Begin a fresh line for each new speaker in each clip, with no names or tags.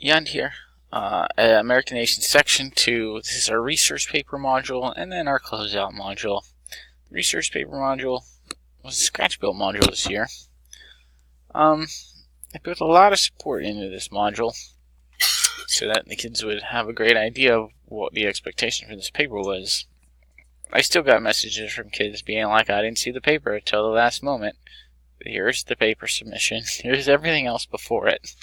Yund here. American Nation Section 2. This is our research paper module, and then our closeout module. The research paper module was a scratch built module this year. I put a lot of support into this module so that the kids would have a great idea of what the expectation for this paper was. I still got messages from kids being like, I didn't see the paper until the last moment. Here's the paper submission. Here's everything else before it.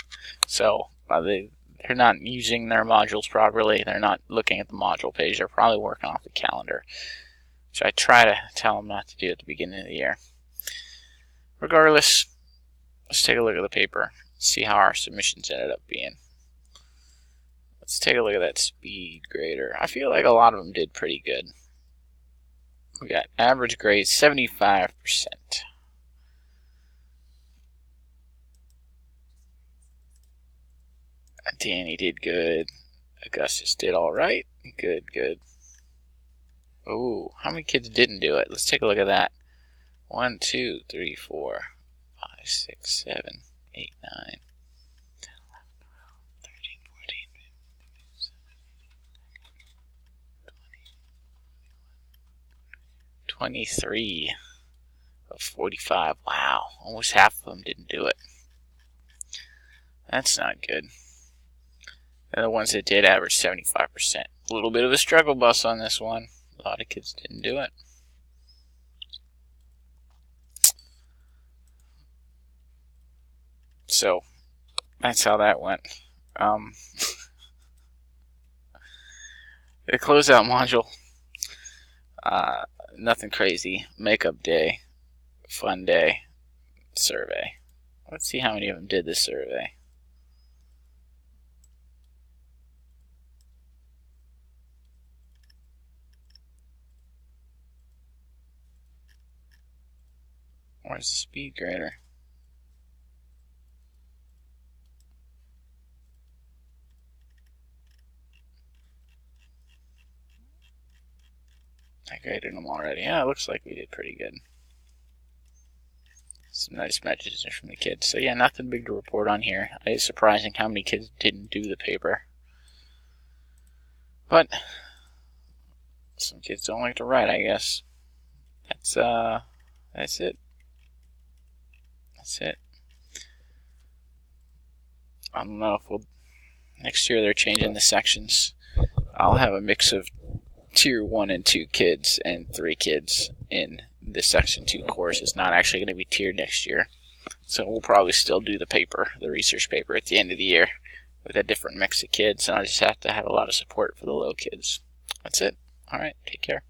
So they're not using their modules properly. They're not looking at the module page. They're probably working off the calendar, which I try to tell them not to do at the beginning of the year. Regardless, let's take a look at the paper, see how our submissions ended up being. Let's take a look at that speed grader. I feel like a lot of them did pretty good. We got average grade 75%. Danny did good. Augustus did alright. Good. Oh, how many kids didn't do it? Let's take a look at that. 1, 2, 3, 4, 5, 6, 7, 8, 9, 10, 11, 12, 13, 14, 15, 20, 23 of 45. Wow, almost half of them didn't do it. That's not good. And the ones that did average 75%. A little bit of a struggle bus on this one. A lot of kids didn't do it. So, that's how that went. The closeout module. Nothing crazy. Makeup day. Fun day. Survey. Let's see how many of them did this survey. Where's the speed grader? I graded them already. Yeah, it looks like we did pretty good. Some nice messages from the kids. So yeah, nothing big to report on here. It's surprising how many kids didn't do the paper. But some kids don't like to write, I guess. That's it. That's it. I don't know if next year they're changing the sections. I'll have a mix of tier 1 and 2 kids and 3 kids in the section 2 course. It's not actually going to be tiered next year. So we'll probably still do the paper, the research paper, at the end of the year with a different mix of kids. And I just have to have a lot of support for the low kids. That's it. Alright, take care.